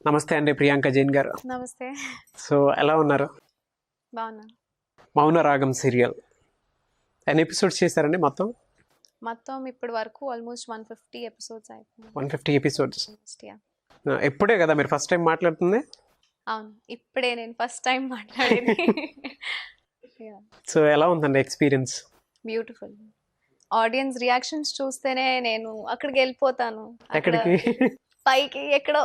నమస్తే అండి ప్రియాంక జైన్ గారు. నమస్తే. సో ఎలా ఉన్నారు? బాగున్నాను. మౌన రాగం సీరియల్ ఎన్ని ఎపిసోడ్స్ చేశారండి మొత్తం? మొత్తం ఇప్పటి వరకు ఆల్మోస్ట్ 150 ఎపిసోడ్స్ అయిపోయింది. 150 ఎపిసోడ్స్. Yeah. ఎప్పుడే కదా మీరు ఫస్ట్ టైం మాట్లాడుతుంది? అవును, ఇప్పుడే నేను ఫస్ట్ టైం మాట్లాడేది. సో ఎలా ఉందండి ఎక్స్పీరియన్స్? బ్యూటిఫుల్. ఆడియన్స్ రియాక్షన్స్ చూస్తేనే నేను అక్కడికి వెళ్ళిపోతాను. ఎక్కడికి? పైకి ఎక్కడో.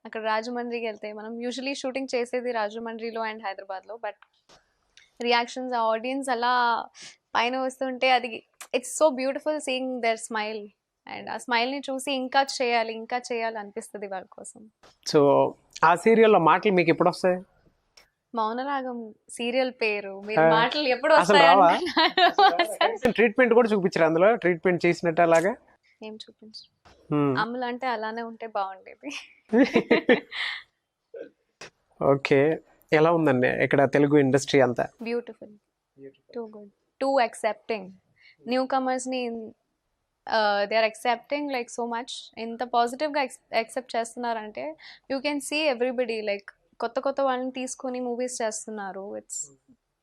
అక్కడ రాజమండ్రికి వెళ్తే మనం యూజువలీ షూటింగ్ చేసేది రాజమండ్రిలో అండ్ హైదరాబాద్లో, బట్ రియాక్షన్స్ ఆ ఆడియన్స్ అలా పైన వస్తుంటే అది it's so beautiful seeing their smile, and ఆ స్మైల్ని చూసి ఇంకా చేయాలి అనిపిస్తుంది వాళ్ళ కోసం. సో ఆ సీరియల్లో మాటలు మీకు ఎప్పుడు వస్తాయి? మౌనరాగం సీరియల్ పేరు, మీరు మాటలు ఎప్పుడు అసలు వస్తాయి? రావా? ట్రీట్మెంట్ కూడా చూపించారు అందులో, ట్రీట్మెంట్ చేసినట్టు అలాగా ఏం చూపించు. అమ్ములు అంటే అలానే ఉంటే బాగుండేది. ఓకే, ఎలా ఉందండి ఇక్కడ తెలుగు ఇండస్ట్రీ అంతా? Beautiful, too good, too accepting. New కమర్స్ని they are accepting like so much. ఎంత పాజిటివ్గా యాక్సెప్ట్ చేస్తున్నారంటే you can see everybody like కొత్త వాళ్ళని తీసుకొని మూవీస్ చేస్తున్నారు. It's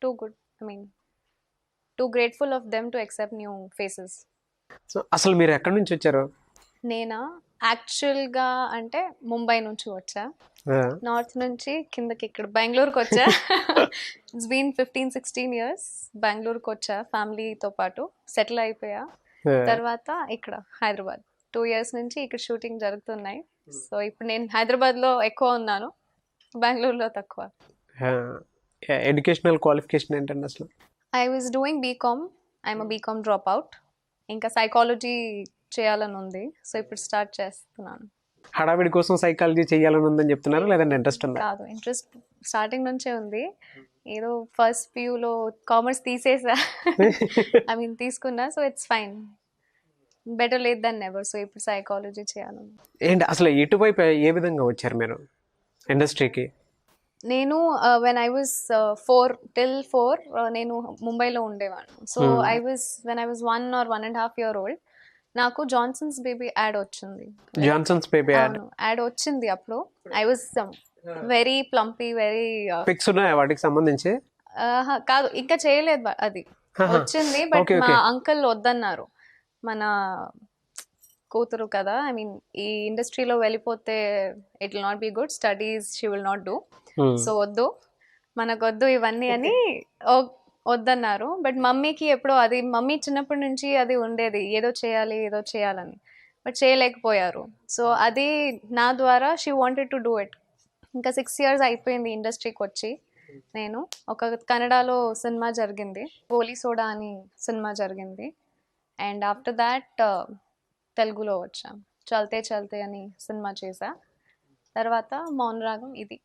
too good. I mean too grateful of them to accept new faces. So అసలు మీరు ఎక్కడి నుంచి వచ్చారు? నేనా యాక్చువల్గా అంటే ముంబై నుంచి వచ్చా, నార్త్ నుంచి కిందకి ఇక్కడ బెంగళూరుకి వచ్చా. ఇట్స్ బీన్ 15-16 years బెంగళూరుకి వచ్చా ఫ్యామిలీతో పాటు సెటిల్ అయిపోయా. తర్వాత ఇక్కడ హైదరాబాద్ 2 years నుంచి ఇక్కడ షూటింగ్ జరుగుతున్నాయి. సో ఇప్పుడు నేను హైదరాబాద్లో ఎక్కువ ఉన్నాను, బెంగళూరులో తక్కువ. ఎడ్యుకేషనల్ క్వాలిఫికేషన్ ఏంటండి అసలు? I was doing BCom. I'm BCom drop out. ఇంకా సైకాలజీ చేయాలని ఉంది, సో ఇప్పుడు స్టార్ట్ చేస్తున్నాను. హడావిడి కోసం సైకాలజీ చేయాలని ఉందని చెప్తున్నారు, లేదంటే ఇంట్రెస్ట్ ఉందా? కాదు, ఇంట్రెస్ట్ స్టార్టింగ్ నుంచే ఉంది. ఏదో ఫస్ట్ PUలో కామర్స్ తీసేసా, ఐ మీన్ తీసుకున్నా. So it's fine, better late than never. So ఇప్పుడు సైకాలజీ చేయాలని. ఏంటి అసలు ఎటువైపు ఏ విధంగా వచ్చారు మీరు ఇండస్ట్రీకి? నేను వెన్ ఐ వాజ్ 4 నేను ముంబైలో ఉండేవాడు. So when I was 1 or 1.5 year old నాకు జాన్సన్స్ బేబీ యాడ్ వచ్చింది. జాన్సన్స్ బేబీ యాడ్ వచ్చింది అప్పుడు. I was very plumpy, very pics ఉన్నాయా వాటికి సంబంధించి? కాదు, ఇంకా చేయలేదు. అది వచ్చింది, బట్ మా అంకుల్ వద్దన్నారు. మన కూతురు కదా, ఐ మీన్ ఈ ఇండస్ట్రీలో వెళ్ళిపోతే it will not be good, studies she will not do, so వద్దు, మనకొద్దు ఇవన్నీ అని వద్దన్నారు. బట్ మమ్మీకి ఎప్పుడో అది, మమ్మీ చిన్నప్పటి నుంచి అది ఉండేది, ఏదో చేయాలని, బట్ చేయలేకపోయారు. సో అది నా ద్వారా she wanted to do it. ఇంకా 6 years అయిపోయింది ఇండస్ట్రీకి వచ్చి. నేను ఒక కన్నడలో సినిమా జరిగింది, గోలీ సోడా అని సినిమా జరిగింది. అండ్ ఆఫ్టర్ దాట్ తెలుగులో వచ్చా, చల్తే చల్తే అని సినిమా చేసా. తర్వాత మౌనరాగం, ఇది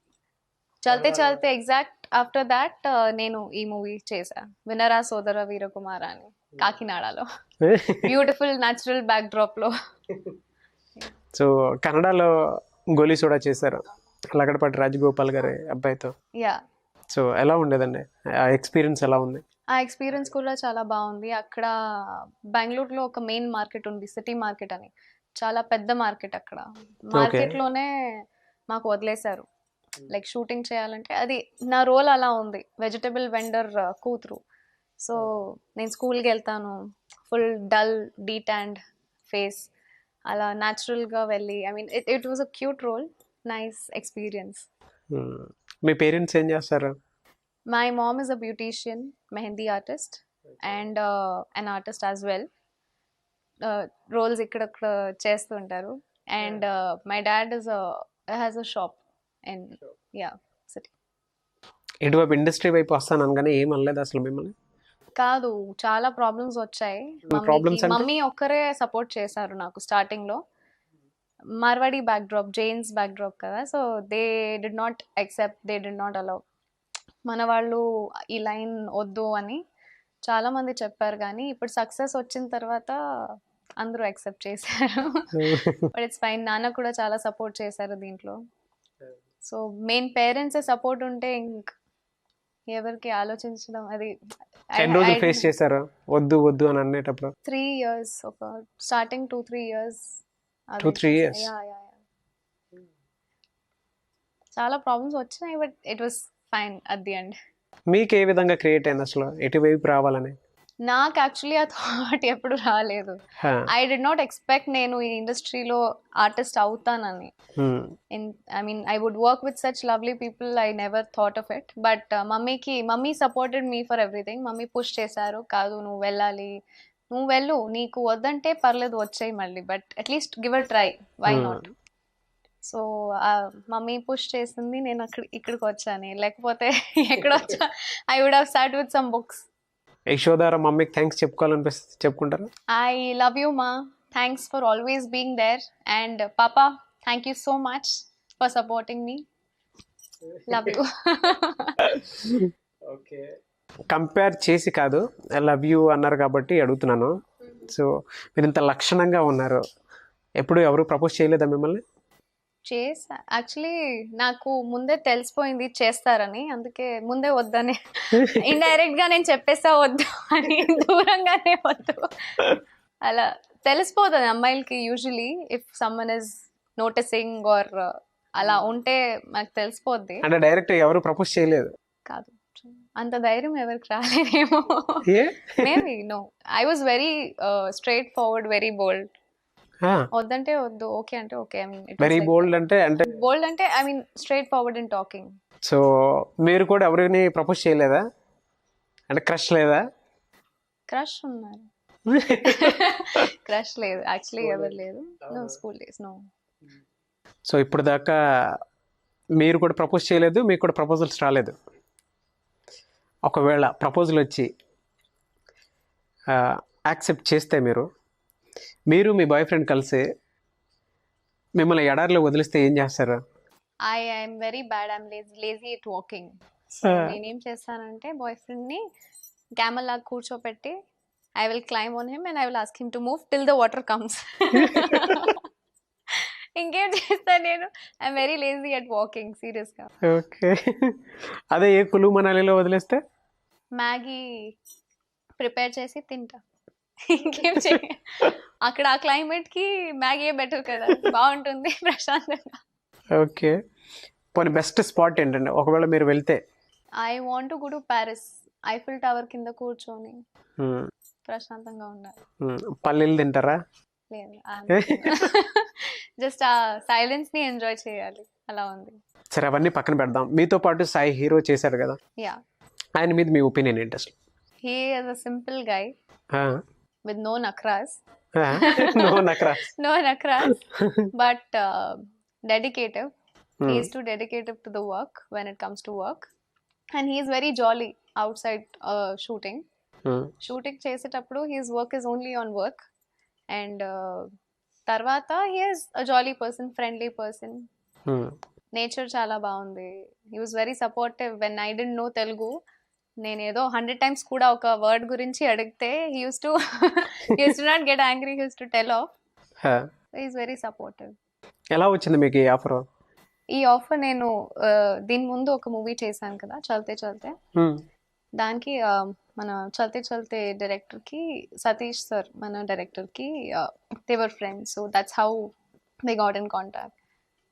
చల్తే ఎగ్జాక్ట్ ఆఫ్టర్ దాట్ నేను ఈ మూవీ చేసా, వినరా సోదర వీరకుమార అని, కాకినాడలో బ్యూటిఫుల్ న్యాచురల్ బ్యాక్ డ్రాప్ లో. సో కన్నడలో గోలీ సోడా చేశారు లగడపాటి రాజగోపాల్ గారి అబ్బాయితో. యా. సో ఎలా ఉండేదండి ఆ ఎక్స్పీరియన్స్? ఎలా ఉంది? ఆ ఎక్స్పీరియన్స్ కూడా చాలా బాగుంది. అక్కడ బెంగళూరులో ఒక మెయిన్ మార్కెట్ ఉంది, సిటీ మార్కెట్ అని, చాలా పెద్ద మార్కెట్. అక్కడ మార్కెట్లోనే మాకు వదిలేశారు లైక్ షూటింగ్ చేయాలంటే. అది నా రోల్ అలా ఉంది, వెజిటబుల్ వెండర్ కూతురు. సో నేను స్కూల్కి వెళ్తాను, ఫుల్ డల్ డీటాండ్ ఫేస్, అలా న్యాచురల్గా వెళ్ళి, I mean it was a cute role, nice experience. మీ పేరెంట్స్ ఏం చేస్తారు? My mom is a beautician, mehendi artist, and an artist as well. Roles ikkada chestu untaru. And my dad has a shop in city. ఎటువైపు industry వైపు వస్తాను అనగానే ఏం అనలేదు అసలు మిమ్మల్ని? కాదు, చాలా ప్రాబ్లమ్స్ వచ్చాయి. మమ్మీ ఒక్కరే సపోర్ట్ చేశారు నాకు స్టార్టింగ్లో. మార్వాడి బ్యాక్డ్రాప్, జైన్స్ బ్యాక్డ్రాప్ కదా, so they did not accept, they did not allow. మన వాళ్ళు ఈ లైన్ వద్దు అని చాలామంది చెప్పారు, కానీ ఇప్పుడు సక్సెస్ వచ్చిన తర్వాత అందరూ యాక్సెప్ట్ చేశారు. But it's fine. నాన్న కూడా చాలా సపోర్ట్ చేశారు దీంట్లో. సో మెయిన్ పేరెంట్స్ సపోర్ట్ ఉంటే ఇంక ఎవరికి ఆలోచించడం అది. ఎన్ని రోజులు ఫేస్ చేశారు వద్దు వద్దు అని అనేటప్పుడు? 3 years, ఒక స్టార్టింగ్ 2-3 years. 2-3 years. చాలా ప్రాబ్లమ్స్ వచ్చినాయి, but it was fine at the end. మీకు ఏ విధంగా క్రియేట్ అయింది అసలు ఎటువైపు రావాలని? నాకు యాక్చువల్లీ ఆ థాట్ ఎప్పుడు రాలేదు. ఐ డిడ్ నాట్ ఎక్స్పెక్ట్ నేను ఈ ఇండస్ట్రీలో ఆర్టిస్ట్ అవుతానని. I mean I wood work with such lovely people, I never thought of it. But mummy supported me for everything. Mummy push చేశారు, కాదు నువ్వు వెళ్ళాలి, నువ్వు వెళ్ళు, నీకు వద్దంటే పర్లేదు వచ్చేయి మళ్ళీ, but at least give a try, why not. So mummy push చేసింది, నేను ఇక్కడికి వచ్చాను. లేకపోతే ఎక్కడ వచ్చా, I would have start with some books. Yashodhara మమ్మీకి థ్యాంక్స్ చెప్పుకోవాలనిపిస్తుంది, చెప్పుకుంటారు? ఐ లవ్ యూ మా, thanks for always being there. And పాపా, thank you so much for supporting me. Love you. Okay, compare చేసి కాదు, ఐ లవ్ యూ అన్నారు కాబట్టి అడుగుతున్నాను. సో మీరు ఇంత లక్షణంగా ఉన్నారు, ఎప్పుడు ఎవరు ప్రపోజ్ చేయలేదా మిమ్మల్ని? చేసా, యాక్చువల్లీ నాకు ముందే తెలిసిపోయింది చేస్తారని, అందుకే ముందే వద్దని ఇండైరెక్ట్ గా నేను చెప్పేసా వద్దు అని, దూరంగానే వద్దు. అలా తెలిసిపోతుంది అమ్మాయిలకి usually, if someone is noticing or అలా ఉంటే నాకు తెలిసిపోద్ది. అంటే డైరెక్ట్ ఎవరు ప్రపోజ్ చేయలేదు? కాదు, అంత ధైర్యం ఎవరికి రాలేదేమో. Maybe no, I was very straightforward, very bold. వద్దంటే వద్దు, ఓకే అంటే okay. I mean very bold అంటే బోల్డ్ అంటే I mean straightforward in talking. So మీరు కూడా ఎవరిని ప్రపోజ్ చేయలేదా? అంటే క్రష్ లేదా? క్రష్ ఉన్నారు. క్రష్ లేదు యాక్చువల్లీ, ఎవరు లేదు. No, school days no. So ఇప్పుడు దాకా మీరు కూడా ప్రపోజ్ చేయలేదు, మీకు కూడా ప్రపోజల్స్ రాలేదు. ఒకవేళ ప్రపోజల్ వచ్చి యాక్సెప్ట్ చేస్తే మీరు మీ బాయ్ ఫ్రెండ్ కలిసి మిమ్మల్ని ఎడారిలో వదిలిస్తే ఏం చేస్తారు? I'm very bad, I'm lazy at walking. నేనేం చేస్తానంటే బాయ్ ఫ్రెండ్ని క్యామెల్ లాగా కూర్చోపెట్టి I will climb on him and I will ask him to move till the water comes. ఇంకేం చేస్తాను నేను, I'm very lazy at walking, సీరియస్గా. ఓకే, అదే ఏ కులు మనాలిలో వదిలేస్తే? మ్యాగీ ప్రిపేర్ చేసి తింటా, ఇంకేం చేయ. అక్కడ ఆ క్లైమేట్ కి మ్యాగీ బెటర్ కదా, బాగుంటుంది ప్రశాంతంగా. ఓకే, పోనీ బెస్ట్ స్పాట్ ఏంటండి ఒకవేళ మీరు వెళ్తే? I want to go to Paris, Eiffel tower కింద కూర్చొని ప్రశాంతంగా ఉండాలి. పల్లీలు తింటారా? లేదు, జస్ట్ ఆ సైలెన్స్ ని ఎంజాయ్ చేయాలి, అలా ఉంది. సరే, అవన్నీ పక్కన పెడదాం. మీతో పాటు సాయి హీరో చేశారు కదా, యా, ఆయన మీద మీ ఒపీనియన్ ఏంటి అసలు? He is a simple guy with no nakras. No nakras, but dedicative. He is too dedicated to the work when it comes to work, and he is very jolly outside shooting. Shooting చేసేటప్పుడు his work is only on work, and తర్వాత he is a jolly person, friendly person. Nature చాలా బాగుంది. He was very supportive when I didn't know Telugu. నేను ఏదో 100 times కూడా ఒక word గురించి అడిగితే he used to not get angry, he used to tell off. He is very supportive. ఎలా వచ్చింది మీకు ఈ ఆఫర్? ఈ ఆఫర్ నేను దీని ముందు ఒక మూవీ చేశాను కదా, చల్తే చల్తే. దానికి మన చల్తే చల్తే డైరెక్టర్ కి, సతీష్ సార్ మన డైరెక్టర్ కి, they were friends, so that's how they got in contact.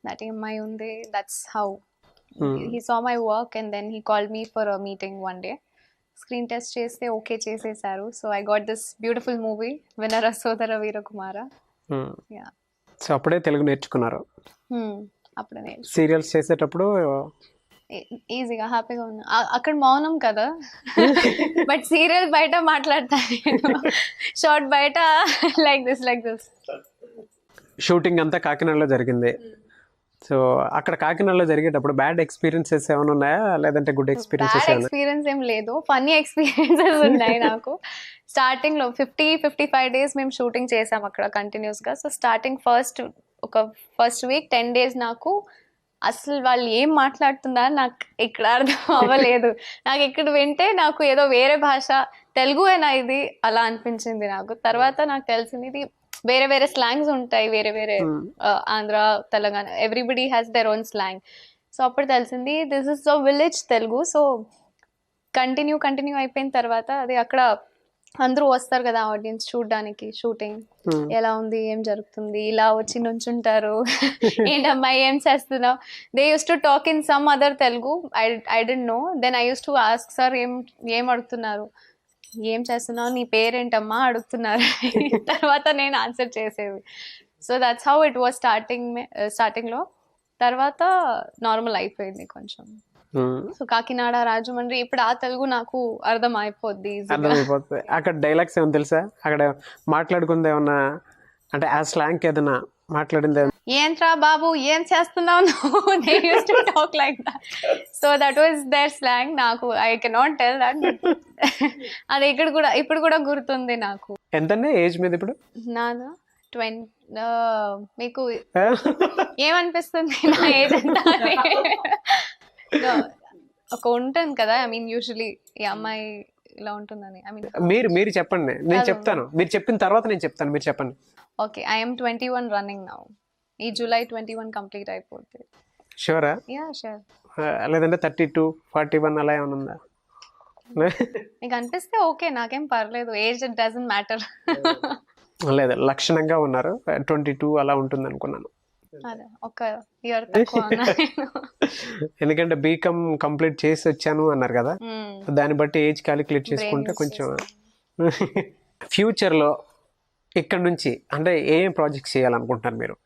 That EMI ఉంది, that's how he saw my work and then he called me for a meeting one day. Screen test చేస్తే okay చేసేసారు. So I got this beautiful movie, Vinara Sodara Veerakumara. Yeah. So అప్పుడే తెలుగు నేర్చుకున్నారు? అప్పుడే serials చేసేటప్పుడు ఈజీగా హ్యాపీగా ఉన్నా. అక్కడ మౌనం కదా, బట్ సీరియల్ బయట మాట్లాడతాను, షార్ట్ బయట లైక్ దిస్. షూటింగ్ అంతా కాకినాడలో జరిగింది. సో అక్కడ కాకినాడలో జరిగేటప్పుడు బ్యాడ్ ఎక్స్పీరియన్సెస్ ఏమైనా ఉన్నాయా, లేదంటే గుడ్ ఎక్స్పీరియన్సెస్? ఎక్స్పీరియన్స్ ఏం లేదు, ఫన్నీ ఎక్స్పీరియన్సెస్ ఉన్నాయి నాకు. స్టార్టింగ్ లో 50-55 days మేము షూటింగ్ చేసాం అక్కడ కంటిన్యూస్ గా. So starting first week 10 days నాకు అసలు వాళ్ళు ఏం మాట్లాడుతుందా నాకు ఇక్కడ అర్థం అవ్వలేదు. నాకు ఇక్కడ వింటే నాకు ఏదో వేరే భాష, తెలుగునా ఇది అలా అనిపించింది నాకు. తర్వాత నాకు తెలిసింది ఇది వేరే వేరే స్లాంగ్స్ ఉంటాయి, వేరే వేరే Andhra, Telangana, everybody has their own slang. So అప్పుడు తెలిసింది this is so village Telugu. So continue అయిపోయిన తర్వాత అది అక్కడ అందరూ వస్తారు కదా ఆడియన్స్ చూడడానికి, షూటింగ్ ఎలా ఉంది, ఏం జరుగుతుంది, ఇలా వచ్చి నుంచుంటారు. ఏంటమ్మా ఏం చేస్తున్నావు, they use to talk in some other Telugu. I don't know. Then I used to ask sir ఏం అడుగుతున్నారు, ఏం చేస్తున్నావు, నీ పేరేంటమ్మా అడుగుతున్నారు. తర్వాత నేను ఆన్సర్ చేసేది. So that's how it was స్టార్టింగ్లో. తర్వాత నార్మల్ అయిపోయింది కొంచెం. సో కాకినాడ, రాజమండ్రి, ఇప్పుడు ఆ తెలుగు నాకు అర్థం అయిపోద్ది. అర్థమైపోతుంది. అక్కడ డైలాగ్స్ ఏమైనా తెలుసా, అక్కడ మాట్లాడుకుంది ఏమన్నా, అంటే ఆ స్లాంగ్ ఏదైనా మాట్లాడింది? ఏంట్రా బాబు ఏం చేస్తున్నావు నువ్వు, they use to talk like that. So that was their slang. నాకు I cannot tell that, but అది ఇప్పుడు కూడా గుర్తుంది నాకు. ఎంతండి ఏజ్ మీద ఇప్పుడు? నాది 20. మీకు ఏమనిపిస్తుంది నా ఏజ్ ఎంత? ఒక ఉంటుంది కదా, ఐ మీన్ యూజువలీ ఈ అమ్మాయి ఇలా ఉంటుందని. ఐ మీన్ మీరు చెప్పండి, నేను చెప్తాను. మీరు చెప్పిన తర్వాత నేను చెప్తాను, మీరు చెప్పండి. Okay, I'm 21 running now. ఈ జూలై 21 కంప్లీట్ అయిపోతుంది. షూరా? Yeah sure. లేదంటే 32, 41 అలా ఏమైనా ఉందా? మీకు అనిపిస్తే ఓకే, నాకేం పర్లేదు. Age it doesn't matter. లేదు, లక్షణంగా ఉన్నారు. 22 అలా ఉంటుంది అనుకున్నాను. అదే ఒక ఇయర్ తక్కువ ఉన్నా నేను. ఎందుకంటే బీకామ్ కంప్లీట్ చేసి వచ్చాను అన్నారు కదా, దాన్ని బట్టి ఏజ్ క్యాలిక్యులేట్ చేసుకుంటే కొంచెం. ఫ్యూచర్లో ఇక్కడ నుంచి అంటే ఏం ప్రాజెక్ట్స్ చేయాలనుకుంటున్నారు మీరు?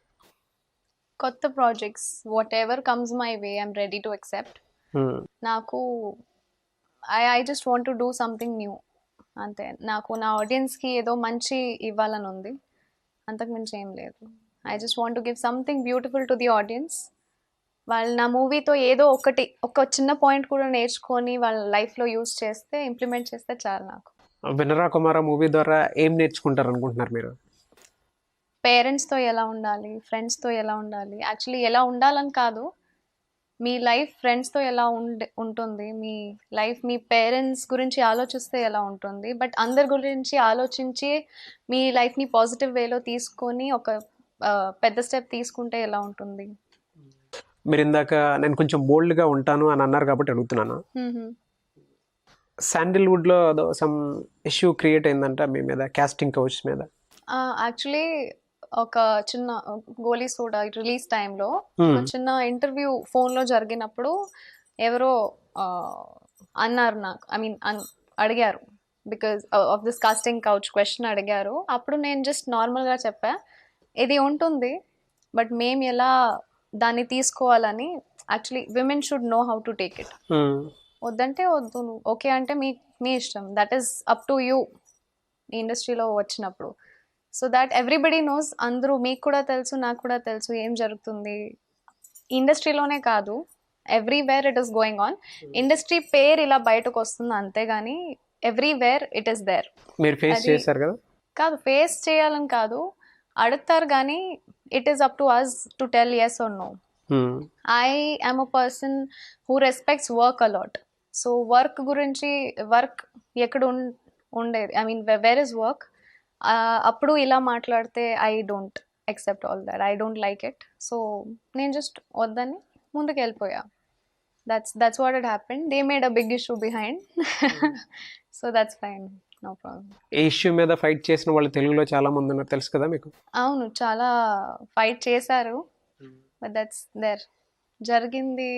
కొత్త projects, whatever comes my way, I'm ready to accept. నాకు I just want to do something new, అంతే. నాకు నా ఆడియన్స్కి ఏదో మంచి ఇవ్వాలని ఉంది, అంతకుమించి ఏం లేదు. I just want to give something beautiful to the audience. వాళ్ళు నా మూవీతో ఏదో ఒక చిన్న పాయింట్ కూడా నేర్చుకొని వాళ్ళ లైఫ్లో యూజ్ చేస్తే, ఇంప్లిమెంట్ చేస్తే చాలు నాకు. వినరా కుమార మూవీ ద్వారా ఏం నేర్చుకుంటారు అనుకుంటున్నారు మీరు? పేరెంట్స్తో ఎలా ఉండాలి, ఫ్రెండ్స్తో ఎలా ఉండాలి, యాక్చువల్లీ ఎలా ఉండాలని కాదు, మీ లైఫ్ ఫ్రెండ్స్తో ఎలా ఉంటుంది, మీ లైఫ్ మీ పేరెంట్స్ గురించి ఆలోచిస్తే ఎలా ఉంటుంది, బట్ అందరి గురించి ఆలోచించి మీ లైఫ్ని పాజిటివ్ వేలో తీసుకొని ఒక పెద్ద స్టెప్ తీసుకుంటే ఎలా ఉంటుంది. మీరు ఇందాక నేను కొంచెం బోల్డ్గా ఉంటాను అని అన్నారు కాబట్టి అడుగుతున్నాను. శాండిల్వుడ్లో సమ్ ఇష్యూ క్రియేట్ అయిందంట మీ మీద, కాస్టింగ్ కౌచ్ మీద. యాక్చువల్లీ ఒక చిన్న గోలీ సోడా రిలీజ్ టైంలో చిన్న ఇంటర్వ్యూ ఫోన్లో జరిగినప్పుడు ఎవరో అన్నారు నాకు, ఐ మీన్ అడిగారు, because of this casting couch question అడిగారు. అప్పుడు నేను జస్ట్ నార్మల్గా చెప్పా, ఇది ఉంటుంది బట్ మేము ఎలా దాన్ని తీసుకోవాలని. Actually women should know how to take it. వద్దంటే వద్దు, ఓకే అంటే మీ ఇష్టం. That is up to you ఈ ఇండస్ట్రీలో వచ్చినప్పుడు. సో దాట్ ఎవ్రీబడి నోస్, అందరూ, మీకు కూడా తెలుసు, నాకు కూడా తెలుసు ఏం జరుగుతుంది ఇండస్ట్రీలోనే కాదు, everywhere it is going on. Industry పేరు ఇలా బయటకు వస్తుంది అంతేగాని ఎవ్రీవేర్ ఇట్ ఈస్ దేర్. మీరు ఫేస్ చేశారు కదా? కాదు, ఫేస్ చేయాలని కాదు, అడుగుతారు కానీ it is up to us to tell yes or no. I am a person who respects work a lot. So work గురించి, వర్క్ ఎక్కడ ఉండేది, I mean where is work, అప్పుడు ఇలా మాట్లాడితే I don't accept all that. I don't like it. So నేను just వద్దని ముందుకు వెళ్ళిపోయా. That's what had happened. They made a big issue behind. So that's fine. No problem. ఈ issue మీద fight చేసిన వాళ్ళు తెలుగులో చాలా మంది ఉన్నారు, తెలుసు కదా మీకు? అవును, చాలా ఫైట్ చేశారు, బట్ దట్స్ దేర్. జరిగింది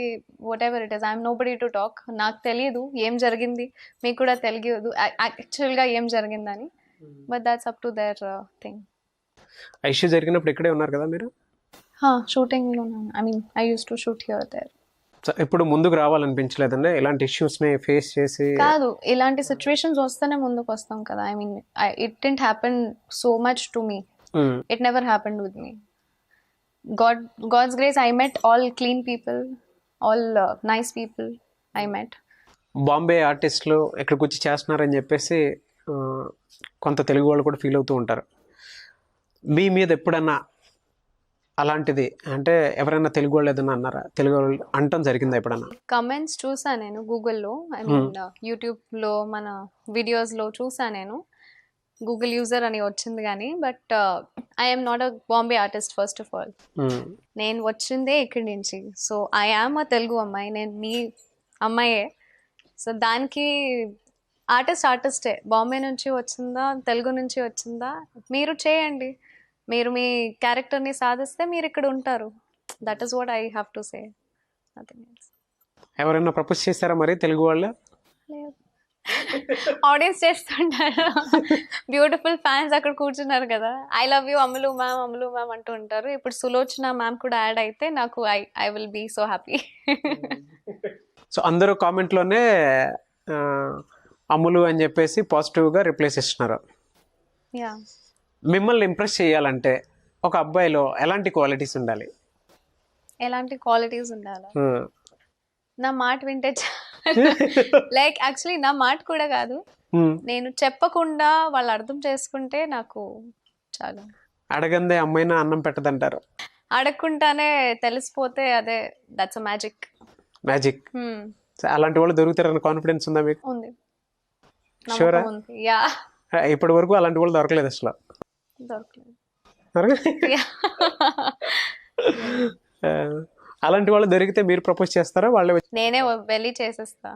what ever it is, I'm nobody to talk. నాకు తెలియదు ఏం జరిగింది, మీకు కూడా తెలియదు యాక్చువల్గా ఏం జరిగిందని, but that's up to their thing. ఆ ఇష్యూ జరిగినప్పుడు ఇక్కడే ఉన్నారు కదా మీరు? షూటింగ్లో, I mean I used to shoot here there. ఇప్పుడు ముందుకు రావాలనిపించలేదండి ఇలాంటి ఇష్యూస్ని ఫేస్ చేసి? కాదు, ఇలాంటి సిచ్యువేషన్స్ వస్తేనే ముందుకు వస్తాం కదా. I mean it didn't happen so much to me, it never happened with me. God's grace, I met all clean people, all nice people I met. Bombay ఆర్టిస్టులు ఇక్కడికి వచ్చి చేస్తున్నారని చెప్పేసి కొంత తెలుగు వాళ్ళు కూడా ఫీల్ అవుతూ ఉంటారు. మీ మీద ఎప్పుడన్నా అలాంటిది అంటే ఎవరైనా తెలుగు వాళ్ళు ఏదైనా అన్నారా? తెలుగు వాళ్ళు అంటం జరిగిందా ఎప్పుడన్నా? కమెంట్స్ చూసా నేను గూగుల్లో, ఐ మీన్ యూట్యూబ్లో మన వీడియోస్లో చూసా నేను. గూగుల్ యూజర్ అని వచ్చింది కానీ, but I'm not a Bombay artist first of all. నేను వచ్చిందే ఇక్కడి నుంచి. So I am a Telugu అమ్మాయి, నేను మీ అమ్మాయే. సో దానికి ఆర్టిస్టే, బాంబే నుంచి వచ్చిందా, తెలుగు నుంచి వచ్చిందా, మీరు చేయండి, మీరు మీ క్యారెక్టర్ని సాధిస్తే మీరు ఇక్కడ ఉంటారు. That is what I have to say, nothing else. ఎవరైనా ప్రపోజ్ చేశారా మరి తెలుగు వాళ్ళు? ఆడియన్స్ చేస్తుంటారు, బ్యూటిఫుల్ ఫ్యాన్స్ అక్కడ కూర్చున్నారు కదా, I love you Amalu ma'am అంటూ ఉంటారు. ఇప్పుడు సులోచన మ్యామ్ కూడా యాడ్ అయితే నాకు I will be so happy. So అందరూ కామెంట్లోనే అమ్ములు అని చెప్పేసి పాజిటివ్గా రిప్లేస్ ఇస్తున్నారు. యా, మిమ్మల్ని ఇంప్రెస్ చేయాలంటే ఒక అబ్బాయిలో ఎలాంటి క్వాలిటీస్ ఉండాలి? ఎలాంటి క్వాలిటీస్ ఉండాలా? నా మాట వింటే లైక్ యాక్చువల్లీ నా మాట కూడా కాదు, నేను చెప్పకుండా వాళ్ళు అర్థం చేసుకుంటే నాకు చాలు. అడగందే అమ్మాయినా అన్నం పెట్టదంటారు. అడగకుండానే తెలిసిపోతే అదే దట్స్ అ మ్యాజిక్. అలాంటి వాళ్ళు దొరుకుతారని కాన్ఫిడెన్స్ ఉందా మీకు? ఉంది, షూరా? నమ్మకం ఉంది. యా, ఇప్పటి వరకు అలాంటి వాళ్ళు దొరకలేదు అసలు. దొరకలేదు. అలాంటి వాళ్ళు దొరికితే మీరు ప్రపోజ్ చేస్తారా? వాళ్ళే నేనే వెళ్ళి చేసేస్తా.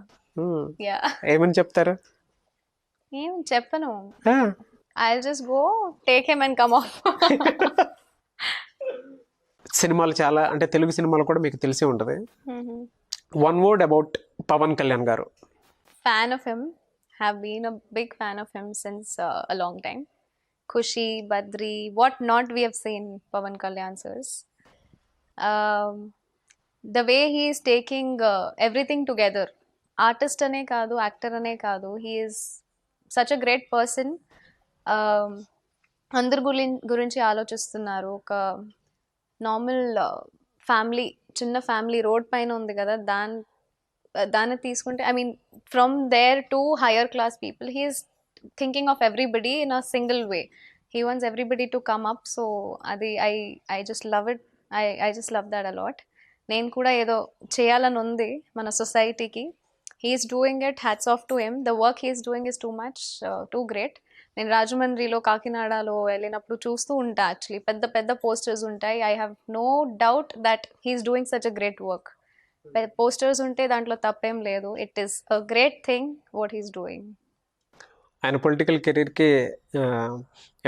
యా, ఏమని చెప్తారు? ఏం చెప్పను, I just go take him and come off. సినిమాలు చాలా, అంటే తెలుగు సినిమాలు కూడా మీకు తెలిసే ఉంటుంది. One word about Pawan Kalyan గారు. Fan of him, have been a big fan of him since a long time. Khushi, Badri, what not we have seen Pavan Kalyan sirs. The way he is taking everything together, artist ane kaadu, actor ane kaadu, he is such a great person. అందరి గురించి ఆలోచిస్తున్నారు. ఒక normal family, చిన్న family road పైన ఉంది కదా, దాన్ని తీసుకుంటే I mean from there to higher class people, he is thinking of everybody in a single way. He wants everybody to come up. So అది I just love it. I just love that a lot. నేను కూడా ఏదో చేయాలని ఉంది మన సొసైటీకి. He is doing it, hats off to him. The work he is doing is too much, two great. నేను రాజమండ్రిలో, కాకినాడలో వెళ్ళినప్పుడు చూస్తూ ఉంటా. యాక్చువల్లీ పెద్ద పెద్ద పోస్టర్స్ ఉంటాయి. I have no doubt that he is doing such a great work. Posters ఉంటే దాంట్లో తప్పేం లేదు. It is a great thing what he's doing. ఆయన పొలిటికల్ కెరీర్కి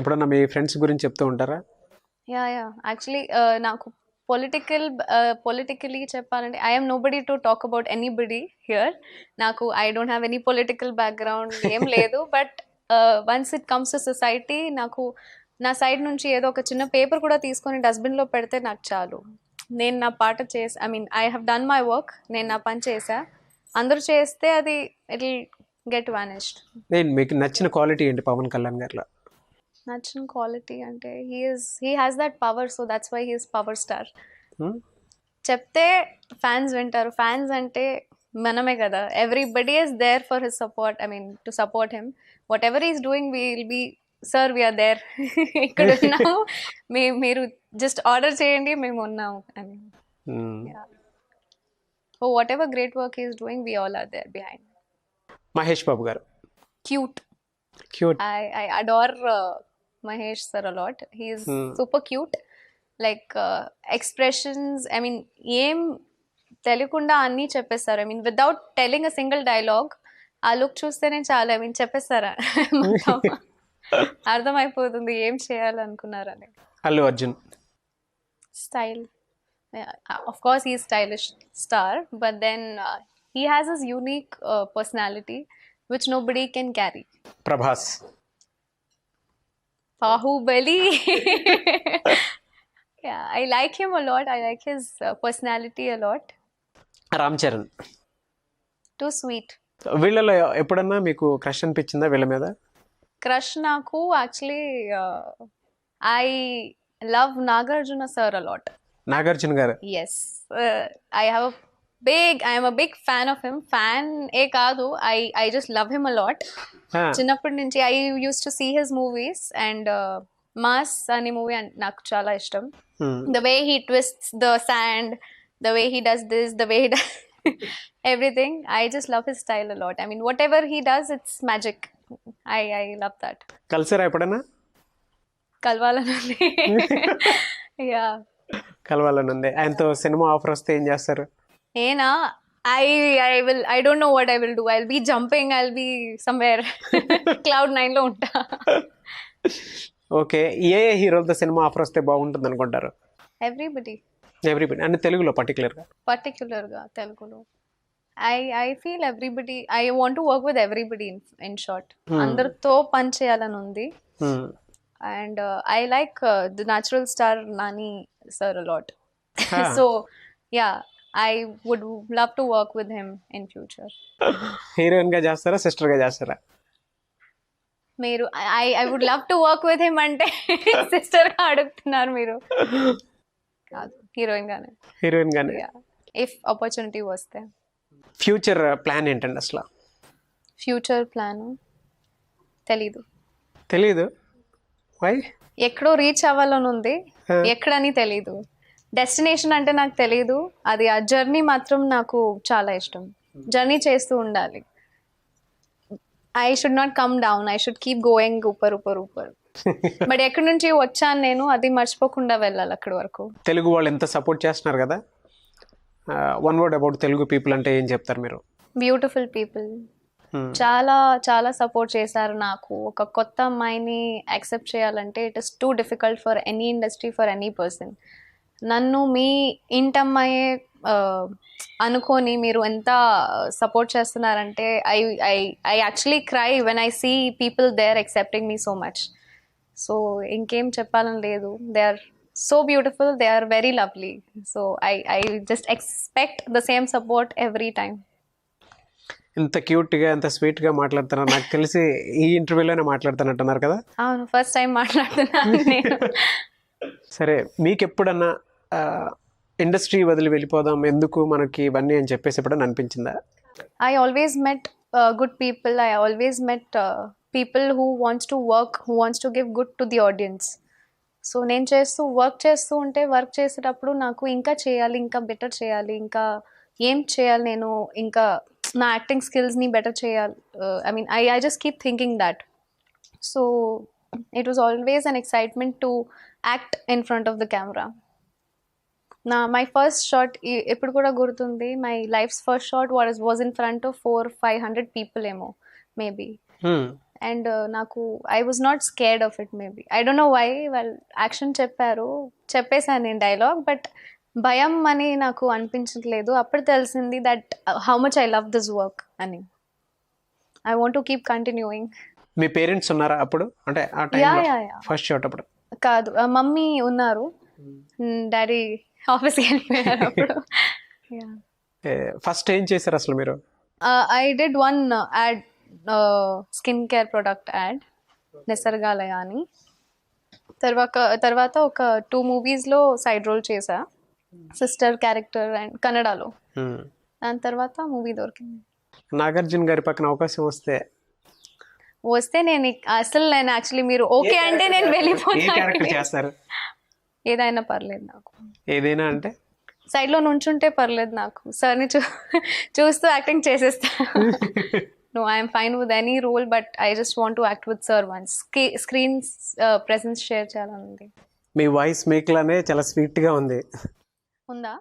ఎప్పుడన్నా మీ ఫ్రెండ్స్ గురించి చెప్తూ ఉంటారా? యా, యాక్చువల్లీ నాకు పొలిటికలీ చెప్పాలంటే I'm nobody to talk about anybody here. నాకు I don't have any political background, ఏం లేదు. But once it comes to society, నాకు నా సైడ్ నుంచి ఏదో ఒక చిన్న పేపర్ కూడా తీసుకొని డస్ట్బిన్లో పెడితే నాకు చాలు. నేను నా పాట చేసి, I mean I have done my work, నేను నా పని చేసా. అందరూ చేస్తే అది ఇట్ విల్ గెట్ వానిష్డ్. మీకు నచ్చిన క్వాలిటీ ఏంటి పవన్ కళ్యాణ్ గారిలో? నచ్చిన క్వాలిటీ అంటే he has that power, so that's why he is power star. చెప్తే ఫ్యాన్స్ వింటారు. ఫ్యాన్స్ అంటే మనమే కదా. Everybody is there for his support, I mean to support him. Whatever is doing we will be, sir we're there, ఇక్కడ ఉన్నాము, మీరు జస్ట్ order చేయండి, మేము ఉన్నాము అని. So whatever great work is doing, we all are there behind. Mahesh Babu garu cute. I adore Mahesh sir a lot. He is super cute. Like expressions, I mean ఏం తెలియకుండా అన్నీ చెప్పేస్తారు. I mean without telling a single dialogue, ఆ look చూస్తేనే చాలా, I mean చెప్పేస్తారా, అర్థమైపోతుంది ఏం చేయాలనుకున్నారని. Allu Arjun style, of course he is stylish star, but then he has his unique personality which nobody can carry. Prabhas, Bahubali. Yeah, I like him a lot. I like his personality a lot. Ram Charan. Too sweet. వీళ్ళలో ఎప్పుడన్నా మీకు crush అనిపించిందా వీళ్ళ మీద? Crush నాకు actually I love Nagarjuna sir a lot. Nagarjuna గారు? Yes. I am a big fan of him. Fan ఏ కాదు, I just love him a lot. చిన్నప్పటి నుంచి I used to see his movies and mass అనే movie నాకు చాలా ఇష్టం. The way he twists the sand, the way he does this, the way he does everything, I just love his style a lot. I mean whatever he does, it's magic. I love that. కలిసారా ఎప్పుడైనా? కలవాలనుంది. Yeah, కలవాలనుంది. ఆయనతో cinema offer వస్తే ఏం చేస్తారు? నేనా I don't know what I will do. I'll be jumping. I'll be somewhere cloud 9 లో ఉంటా. Okay, ఏ హీరోలతో cinema offer వస్తే బాగుంటుంది అనుకుంటారు? ఎవ్రీబడి, ఎవ్రీబడి అంటే తెలుగులో పర్టికులర్గా? పర్టిక్యులర్గా తెలుగులో I feel everybody. I want to work with everybody in short. అందరితో పని చేయాలని ఉంది. And I like the natural star Nani sir a lot. So yeah, I would love to work with him in future. Heroine గా చేస్తారా, sister గా చేస్తారా? మీరు I would love to work with him అంటే సిస్టర్ గా అడుగుతున్నారు మీరు. కాదు, హీరోయిన్ గానే. హీరోయిన్ గానే. ఇఫ్ ఆపర్చునిటీ వస్తే. ఫ్యూచర్ ప్లాన్ ఏంటండి అసలు? ఫ్యూచర్ ప్లాన్ తెలీదు. వై? ఎక్కడో రీచ్ అవ్వాలని ఉంది, ఎక్కడని తెలీదు. డెస్టినేషన్ అంటే నాకు తెలీదు, అది ఆ జర్నీ మాత్రం నాకు చాలా ఇష్టం. జర్నీ చేస్తూ ఉండాలి. I should not come down, I should keep going ఊపర్. బట్ ఎక్కడి నుంచి వచ్చాను నేను, అది మర్చిపోకుండా వెళ్ళాలి అక్కడి వరకు. తెలుగు వాళ్ళు ఎంత సపోర్ట్ చేస్తున్నారు కదా, one word about Telugu people అంటే ఏం చెప్తారు మీరు? Beautiful people. చాలా చాలా సపోర్ట్ చేశారు నాకు. ఒక కొత్త అమ్మాయిని యాక్సెప్ట్ చేయాలంటే it is too difficult for any industry, for any person. నన్ను మీ ఇంటమ్మాయే అనుకొని మీరు ఎంత సపోర్ట్ చేస్తున్నారంటే I actually cry when I see people there accepting me so much. So ఇంకేం చెప్పాలని లేదు. They are so beautiful, they are very lovely, so I just expect the same support every time. ఇంత cute గా, ఎంత sweet గా మాట్లాడుతున్నారు. నాకు తెలిసి ఈ ఇంటర్వ్యూలోనే మాట్లాడుతున్నట్టున్నారు కదా? అవును, ఫస్ట్ టైం మాట్లాడుతున్నాను నేను. సరే, మీకు ఎప్పుడన్నా ఇండస్ట్రీ వదిలి వెళ్ళిపోదాం ఎందుకు మనకి ఇవన్నీ అని చెప్పేసి ఎప్పుడన్నా అనిపించిందా? I always met good people. I always met people who wants to work, who wants to give good to the audience. So నేను వర్క్ చేస్తూ ఉంటే, వర్క్ చేసేటప్పుడు నాకు ఇంకా చేయాలి, ఇంకా బెటర్ చేయాలి, ఇంకా ఏం చేయాలి నేను, ఇంకా నా యాక్టింగ్ స్కిల్స్ని బెటర్ చేయాలి. I just keep thinking that. So it was always an excitement to act in front of the camera. My first shot ఎప్పుడు కూడా గుర్తుంది. My life's first shot was in front of 400-500 people ఏమో maybe. And నాకు I was not scared of it. Maybe I don't know why, వాళ్ళు action చెప్పేశాను నేను dialogue, but భయం అని నాకు అనిపించట్లేదు. అప్పుడు తెలిసింది that how much I love this work అని. I want to keep continuing. మీ పేరెంట్స్ ఉన్నారా అప్పుడు? అంటే ఆ టైంలో ఫస్ట్ షాట్ అప్పుడు? కాదు, మమ్మీ ఉన్నారు, డాడీ ఆఫీస్కి వెళ్ళిపోయారు అప్పుడు. ఫస్ట్ ఏం చేశారు అసలు మీరు? I did one ad, skin care product ad, Nisargalaya అని. తర్వాత ఒక 2 మూవీస్లో సైడ్ రోల్ చేశా, సిస్టర్ క్యారెక్టర్ అండ్ కన్నడలో. దాని తర్వాత మూవీ దొరికింది. నాగార్జున గారి పక్కన అవకాశం వస్తే నేను యాక్చువల్లీ మీరు ఓకే అంటే నేను వెళ్ళిపోతాను. ఏదైనా పర్లేదు నాకు. ఏదైనా అంటే సైడ్లో నుంచుంటే పర్లేదు నాకు. సార్ని చూస్తూ యాక్టింగ్ చేసేస్తా. No, I am fine with any role, but I just want to act with sir once. Screen presence share చేయాలండి. మీ వాయిస్ మీకు లానే చాలా స్వీట్ గా ఉంది. ఉందా?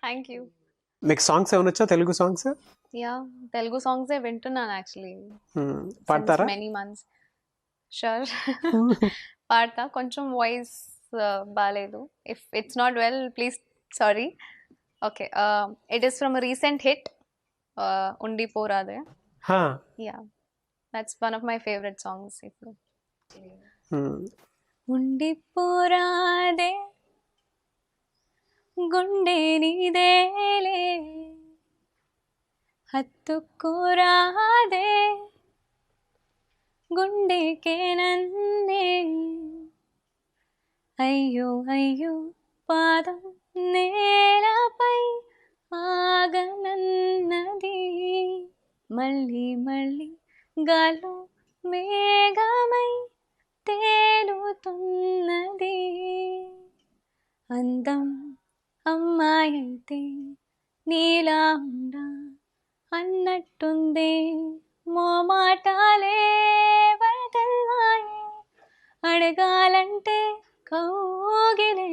Thank you. మీకు సాంగ్స్ ఏమైనా వచ్చా, తెలుగు సాంగ్స్? తెలుగు సాంగ్స్ వింటున్నాను యాక్చువల్లీ. పాడతారా? Many months. షూర్. పాడతా. కొంచెం వాయిస్ బాగాలేదు. If it's not well please sorry. Okay, it is from a recent hit, ఉండిపోరాదే. Yeah, that's one of my favorite songs. ఉండిపోరాదే గుండె నీదేలే, హత్తుకోరాదే గుండెకే నన్నే, అయ్యో అయ్యో పాదం నేలపై ఆగనన్నది, మళ్ళీ మళ్ళీ గాలు మేఘమై తేలుతున్నది, అందం అమ్మాయంటే నీలా ఉండా అన్నట్టుంది, మోమాటాలే వరదల్లాయే, అడగాలంటే కౌగిలే,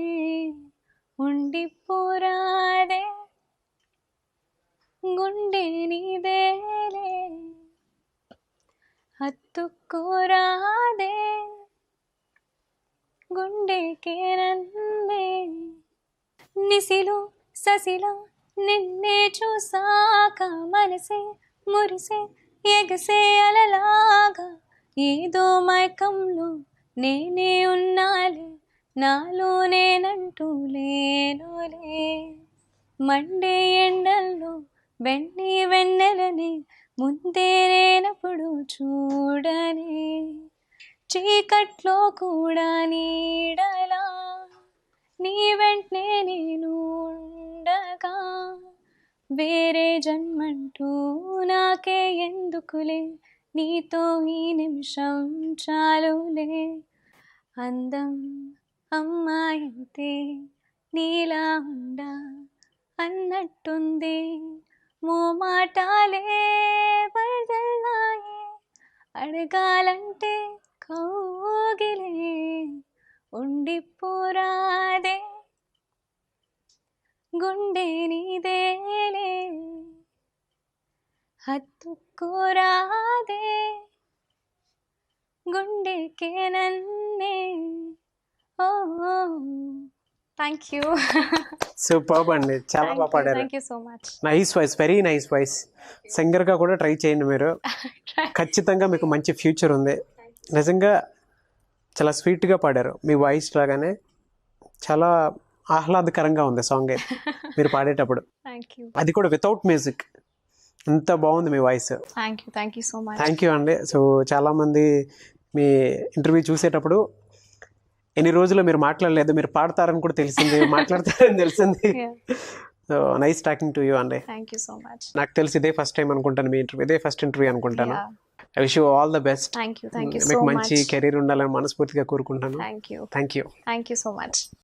ఉండిపోరాదే గుండె నీదేలే హత్తుకోరాదే గుండెకే నన్నే నిసిలో ససిలా నిన్నే చూసాక మనసే మురిసే ఎగసే అలలాగా ఏదో మైకంలో నేనే ఉన్నాలే నాలో నేనంటూ లేనులే మండే ఎండల్లో వెన్నెలని ముందే నేనప్పుడు చూడని చీకట్లో కూడా నీడలా నీ వెంటనే నేను ఉండగా వేరే జన్మంటూ నాకే ఎందుకులే నీతో ఈ నిమిషం చాలులే అందం అమ్మాయంతే నీలా ఉండా అన్నట్టుంది మోమాటాలే వరదల్లాయే అడగాలంటే కౌగిలే ఉండిపోరాదే గుండె నీదేలే హత్తుకోరాదే గుండెకే నన్నే ఓ థ్యాంక్ యూ సూపర్బ్ అండి, చాలా బాగా పాడారు. Thank you so much. Nice voice, very nice voice. సింగర్గా కూడా ట్రై చేయండి మీరు, ఖచ్చితంగా మీకు మంచి ఫ్యూచర్ ఉంది. నిజంగా చాలా స్వీట్గా పాడారు, మీ వాయిస్ లాగానే చాలా ఆహ్లాదకరంగా ఉంది సాంగ్ మీరు పాడేటప్పుడు. థ్యాంక్ యూ అది కూడా వితౌట్ మ్యూజిక్, ఎంత బాగుంది మీ voice. Thank you so much. Thank you అండి. సో చాలామంది మీ ఇంటర్వ్యూ చూసేటప్పుడు ఎన్ని రోజులు మీరు మాట్లాడలేదు, మీరు పాడతారని కూడా తెలిసింది, మాట్లాడతారని తెలిసింది. So nice talking to you అండి. Thank you so much. నాకు తెలిసి ఇదే ఫస్ట్ టైం అనుకుంటాను మీ ఇంటర్వ్యూ, ఇదే ఫస్ట్ ఇంటర్వ్యూ అనుకుంటాను. I wish you all the best. Thank you so మీకు మచ్. మంచి కెరీర్ ఉండాలని మనస్ఫూర్తిగా కోరుకుంటాను. Thank you thank you. Thank you so much.